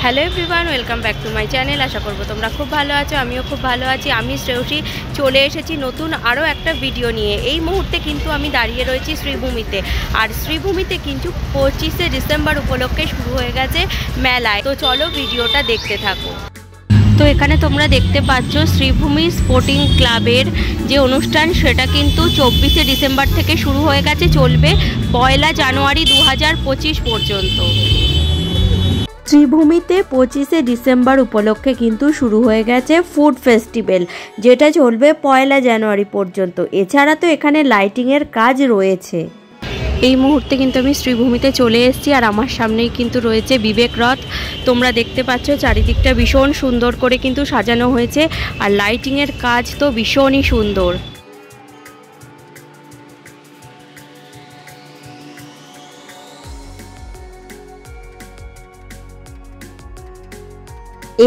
Hello everyone, welcome back to my channel. আশা করবো তোমরা খুব ভালো আছো, আমিও খুব ভালো আছি। আমি শ্রেয়সী চলে এসেছি নতুন আরও একটা ভিডিও নিয়ে। এই মুহূর্তে কিন্তু আমি দাঁড়িয়ে রয়েছি শ্রীভূমিতে, আর শ্রীভূমিতে কিন্তু 25শে ডিসেম্বর উপলক্ষে শুরু হয়ে গেছে মেলায়। তো চলো ভিডিওটা দেখতে থাকো। তো এখানে তোমরা দেখতে পাচ্ছ শ্রীভূমি স্পোর্টিং ক্লাবের যে অনুষ্ঠান, সেটা কিন্তু 24শে ডিসেম্বর থেকে শুরু হয়ে গেছে, চলবে 1 জানুয়ারি 2025 পর্যন্ত। শ্রীভূমিতে 25শে ডিসেম্বর উপলক্ষে কিন্তু শুরু হয়ে গেছে ফুড ফেস্টিভ্যাল, যেটা চলবে 1 জানুয়ারি পর্যন্ত। এছাড়া তো এখানে লাইটিংয়ের কাজ রয়েছে। এই মুহূর্তে কিন্তু আমি শ্রীভূমিতে চলে এসেছি, আর আমার সামনেই কিন্তু রয়েছে বিবেক রথ। তোমরা দেখতে পাচ্ছ চারিদিকটা ভীষণ সুন্দর করে কিন্তু সাজানো হয়েছে, আর লাইটিংয়ের কাজ তো ভীষণই সুন্দর।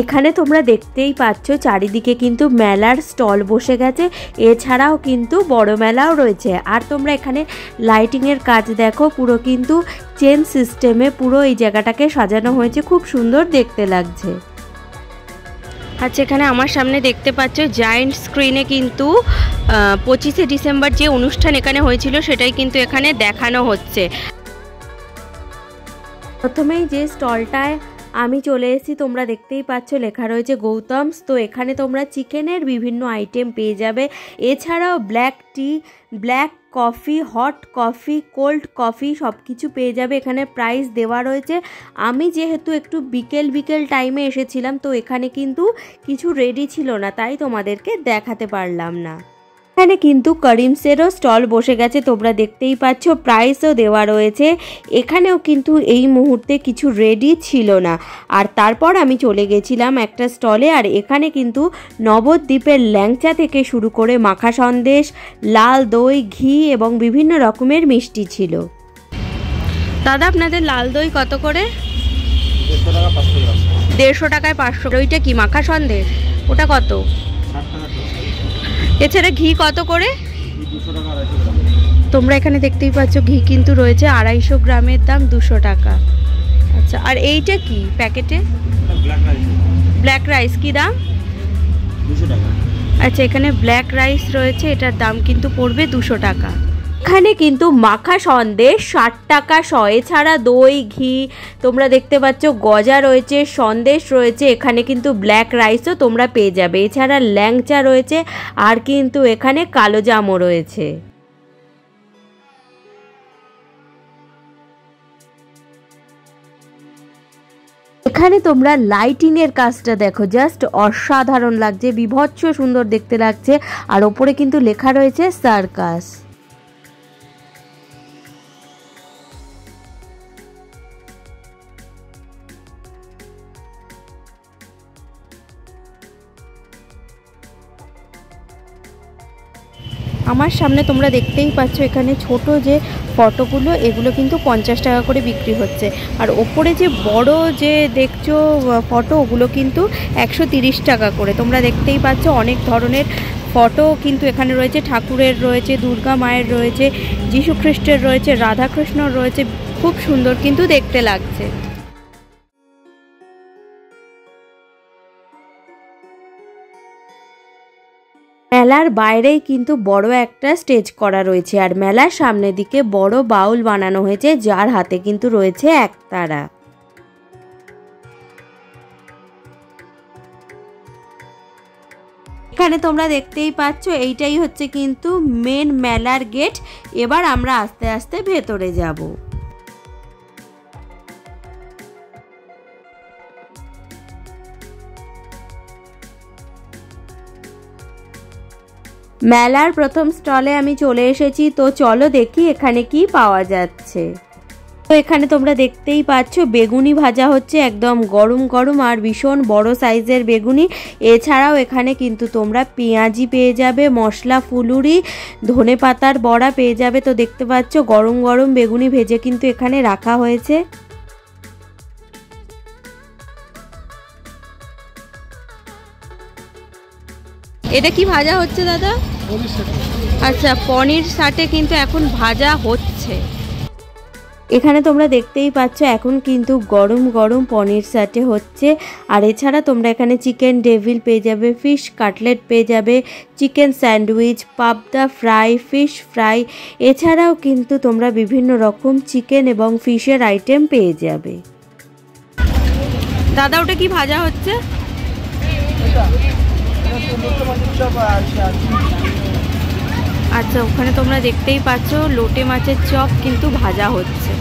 এখানে তোমরা দেখতেই পাচ্ছ চারিদিকে কিন্তু মেলার স্টল বসে গেছে, এছাড়াও কিন্তু বড় মেলাও রয়েছে। আর তোমরা এখানে লাইটিংয়ের কাজ দেখো, পুরো কিন্তু চেন সিস্টেমে পুরো এই জায়গাটাকে সাজানো হয়েছে, খুব সুন্দর দেখতে লাগছে। আচ্ছা, এখানে আমার সামনে দেখতে পাচ্ছ জায়েন্ট স্ক্রিনে কিন্তু 25শে ডিসেম্বর যে অনুষ্ঠান এখানে হয়েছিল সেটাই কিন্তু এখানে দেখানো হচ্ছে। প্রথমেই যে স্টলটায় আমি চলে এসেছি, তোমরা দেখতেই পাচ্ছ লেখা রয়েছে গৌতমস। তো এখানে তোমরা চিকেনের বিভিন্ন আইটেম পেয়ে যাবে, এছাড়াও black tea, black coffee, hot coffee, cold coffee সব কিছু পেয়ে যাবে। এখানে প্রাইস দেওয়া রয়েছে। আমি যেহেতু একটু বিকেল টাইমে এসেছিলাম, তো এখানে কিন্তু কিছু রেডি ছিল না, তাই তোমাদেরকে দেখাতে পারলাম না। এখানে কিন্তু করিমসেরও স্টল বসে গেছে, তোমরা দেখতেই পাচ্ছ, প্রাইসও দেওয়া রয়েছে। এখানেও কিন্তু এই মুহূর্তে কিছু রেডি ছিল না। আর তারপর আমি চলে গেছিলাম একটা স্টলে, আর এখানে কিন্তু নবদ্বীপের ল্যাংচা থেকে শুরু করে মাখা সন্দেশ, লাল দই, ঘি এবং বিভিন্ন রকমের মিষ্টি ছিল। দাদা, আপনাদের লাল দই কত করে? 150 টাকায় 500। ওইটা কি মাখা সন্দেশ? ওটা কত? এছাড়া ঘি কত করে? তোমরা এখানে দেখতেই পাচ্ছ ঘি কিন্তু রয়েছে 250 গ্রামের দাম 200 টাকা। আচ্ছা, আর এইটা কি প্যাকেটে? ব্ল্যাক রাইস কি দাম? 200 টাকা। আচ্ছা, এখানে ব্ল্যাক রাইস রয়েছে, এটার দাম কিন্তু পড়বে 200 টাকা। এখানে কিন্তু মাখা সন্দেশ 60 টাকা শ। এছাড়া দই, ঘি, তোমরা দেখতে পাচ্ছ গজা রয়েছে, সন্দেশ রয়েছে। এখানে কিন্তু ব্ল্যাক রাইসও তোমরা পেয়ে যাবে। এছাড়া ল্যাংচা রয়েছে, আর কিন্তু এখানে কালো জামও রয়েছে। এখানে তোমরা লাইটিংয়ের কাজটা দেখো, জাস্ট অসাধারণ লাগছে, বিভৎস সুন্দর দেখতে লাগছে। আর ওপরে কিন্তু লেখা রয়েছে সার্কাস। আমার সামনে তোমরা দেখতেই পাচ্ছ এখানে ছোট যে ফটোগুলো, এগুলো কিন্তু 50 টাকা করে বিক্রি হচ্ছে। আর ওপরে যে বড় যে দেখছো ফটো, ওগুলো কিন্তু 130 টাকা করে। তোমরা দেখতেই পাচ্ছ অনেক ধরনের ফটো কিন্তু এখানে রয়েছে। ঠাকুরের রয়েছে, দুর্গা মায়ের রয়েছে, যীশু খ্রিস্টের রয়েছে, রাধাকৃষ্ণর রয়েছে। খুব সুন্দর কিন্তু দেখতে লাগছে। মেলার বাইরেই কিন্তু বড় একটা স্টেজ করা রয়েছে, আর মেলার সামনের দিকে বড় বাউল বানানো হয়েছে, যার হাতে কিন্তু রয়েছে একতারা। এখানে তোমরা দেখতেই পাচ্ছ এইটাই হচ্ছে কিন্তু মেন মেলার গেট। এবার আমরা আস্তে আস্তে ভেতরে যাব। মেলার প্রথম স্টলে আমি চলে এসেছি, তো চলো দেখি এখানে কি পাওয়া যাচ্ছে। তো এখানে তোমরা দেখতেই পাচ্ছ বেগুনি ভাজা হচ্ছে, একদম গরম গরম, আর ভীষণ বড় সাইজের বেগুনি। এছাড়াও এখানে কিন্তু তোমরা পেঁয়াজি পেয়ে যাবে, মশলা ফুলুরি, ধনে পাতার বড়া পেয়ে যাবে। তো দেখতে পাচ্ছ গরম গরম বেগুনি ভেজে কিন্তু এখানে রাখা হয়েছে। এটা কি ভাজা হচ্ছে দাদা? আচ্ছা, পনির সাটে কিন্তু এখন ভাজা হচ্ছে। এখানে তোমরা দেখতেই পাচ্ছ এখন কিন্তু গরম গরম পনির সাটে হচ্ছে। আর এছাড়া তোমরা এখানে চিকেন ডেভিল পেয়ে যাবে, ফিশ কাটলেট পেয়ে যাবে, চিকেন স্যান্ডউইচ, পাবদা ফ্রাই, ফিশ ফ্রাই, এছাড়াও কিন্তু তোমরা বিভিন্ন রকম চিকেন এবং ফিশের আইটেম পেয়ে যাবে। দাদা ওটা কি ভাজা হচ্ছে? আচ্ছা, ওখানে তোমরা দেখতেই পাচ্ছ লোটে মাছের চপ কিন্তু ভাজা হচ্ছে।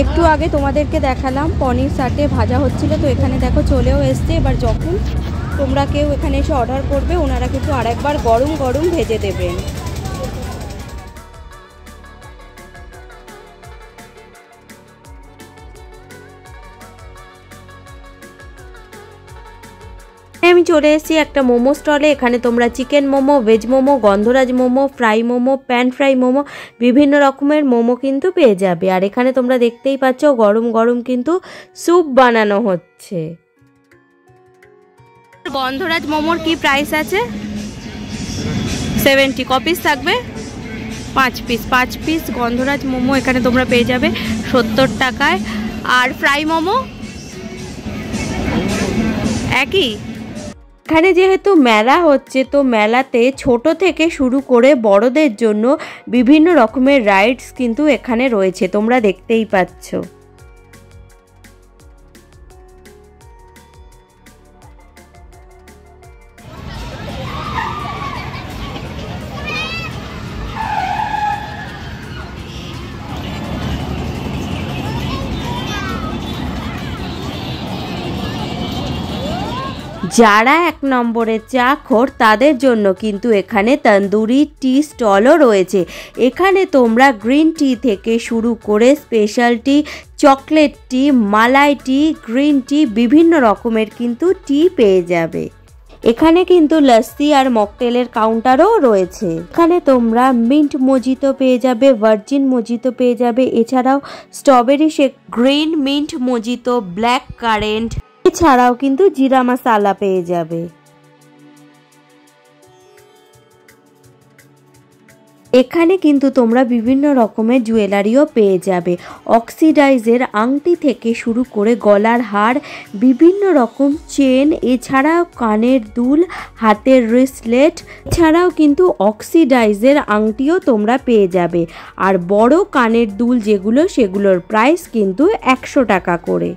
একটু আগে তোমাদেরকে দেখালাম পনির সাটে ভাজা হচ্ছিল, তো এখানে দেখো চলেও এসছে। এবার যখন তোমরা কেউ এখানে এসে অর্ডার করবে ওনারা কিন্তু আরেকবার গরম গরম ভেজে দেবেন। আমি চলে এসেছি একটা মোমো স্টলে। এখানে তোমরা চিকেন মোমো, ভেজ মোমো, গন্ধরাজ momo, fry momo, pan fry momo, বিভিন্ন রকমের মোমো কিন্তু পেয়ে যাবে। আর এখানে তোমরা দেখতেই পাচ্ছ গরম গরম কিন্তু স্যুপ বানানো হচ্ছে। গন্ধরাজ মোমোর কি প্রাইস আছে? 70। ক পিস থাকবে? 5 পিস। 5 পিস গন্ধরাজ মোমো এখানে তোমরা পেয়ে যাবে 70 টাকায়। আর ফ্রাই মোমো একই। এখানে যেহেতু মেলা হচ্ছে, তো মেলাতে ছোট থেকে শুরু করে বড়দের জন্য বিভিন্ন রকমের রাইডস কিন্তু এখানে রয়েছে, তোমরা দেখতেই পাচ্ছ। যারা 1 নম্বরের চাখর তাদের জন্য কিন্তু এখানে তন্দুরি টি স্টলও রয়েছে। এখানে তোমরা গ্রিন টি থেকে শুরু করে স্পেশাল টি, চকলেট টি, মালাই টি, গ্রিন টি, বিভিন্ন রকমের কিন্তু টি পেয়ে যাবে। এখানে কিন্তু লস্যি আর মকটেলের কাউন্টারও রয়েছে। এখানে তোমরা মিন্ট মজিতো পেয়ে যাবে, ভার্জিন মজিতো পেয়ে যাবে, এছাড়াও strawberry shake, green mint mojito, black current, এছাড়াও কিন্তু জিরা মশালা পেয়ে যাবে। এখানে কিন্তু তোমরা বিভিন্ন রকমের জুয়েলারিও পেয়ে যাবে। অক্সিডাইজের আংটি থেকে শুরু করে গলার হার, বিভিন্ন রকম চেন, এছাড়াও কানের দুল, হাতের রিসলেট, এছাড়াও কিন্তু অক্সিডাইজের আংটিও তোমরা পেয়ে যাবে। আর বড় কানের দুল যেগুলো, সেগুলোর প্রাইস কিন্তু 100 টাকা করে।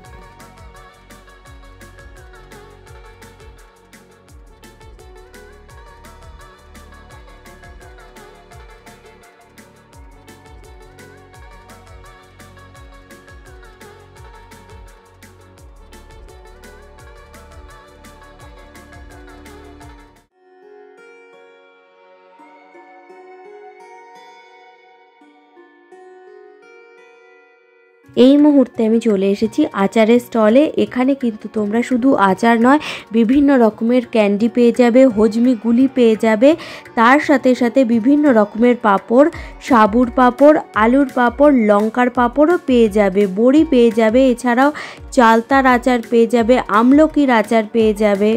এই মুহূর্তে আমি চলে এসেছি আচারের স্টলে। এখানে কিন্তু তোমরা শুধু আচার নয়, বিভিন্ন রকমের ক্যান্ডি পেয়ে যাবে, হজমি গুলি পেয়ে যাবে, তার সাথে সাথে বিভিন্ন রকমের পাঁপড়, সাবুর পাঁপড়, আলুর পাঁপড়, লঙ্কার পাঁপড়ও পেয়ে যাবে, বড়ি পেয়ে যাবে, এছাড়াও চালতার আচার পেয়ে যাবে, আমলকির আচার পেয়ে যাবে।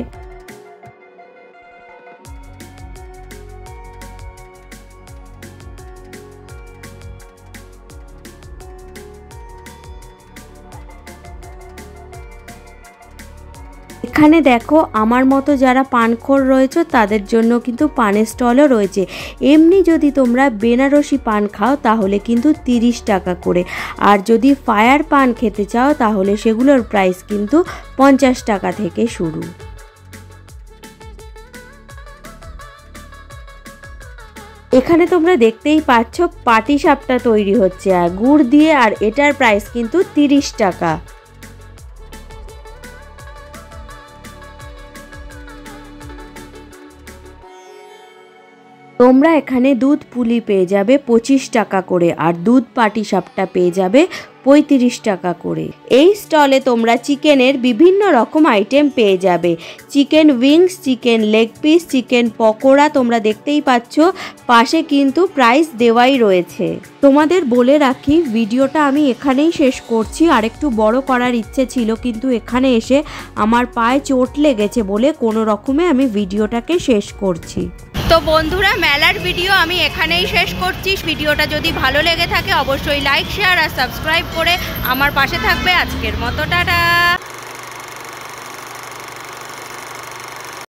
এখানে দেখো আমার মতো যারা পানখোর রয়েছে তাদের জন্য কিন্তু পানের স্টলও রয়েছে। এমনি যদি তোমরা বেনারসি পান খাও তাহলে কিন্তু 30 টাকা করে, আর যদি ফায়ার পান খেতে চাও তাহলে সেগুলোর প্রাইস কিন্তু 50 টাকা থেকে শুরু। এখানে তোমরা দেখতেই পাচ্ছ পাটিসাপটা তৈরি হচ্ছে আর গুড় দিয়ে, আর এটার প্রাইস কিন্তু 30 টাকা। তোমরা এখানে দুধ পুলি পেয়ে যাবে 25 টাকা করে, আর দুধ পাটিসাপটা পেয়ে যাবে 35 টাকা করে। এই স্টলে তোমরা চিকেনের বিভিন্ন রকম আইটেম পেয়ে যাবে, chicken wings, chicken leg piece, chicken pakora, তোমরা দেখতেই পাচ্ছ পাশে কিন্তু প্রাইস দেওয়াই রয়েছে। তোমাদের বলে রাখি ভিডিওটা আমি এখানেই শেষ করছি, আর একটু বড় করার ইচ্ছে ছিল কিন্তু এখানে এসে আমার পায়ে চোট লেগেছে বলে কোনো রকমে আমি ভিডিওটাকে শেষ করছি। তো বন্ধুরা, মেলার ভিডিও আমি এখানেই শেষ করছি। ভিডিওটা যদি ভালো লেগে থাকে অবশ্যই লাইক, শেয়ার আর সাবস্ক্রাইব করে আমার পাশে থাকবে। আজকের মতো টাটা।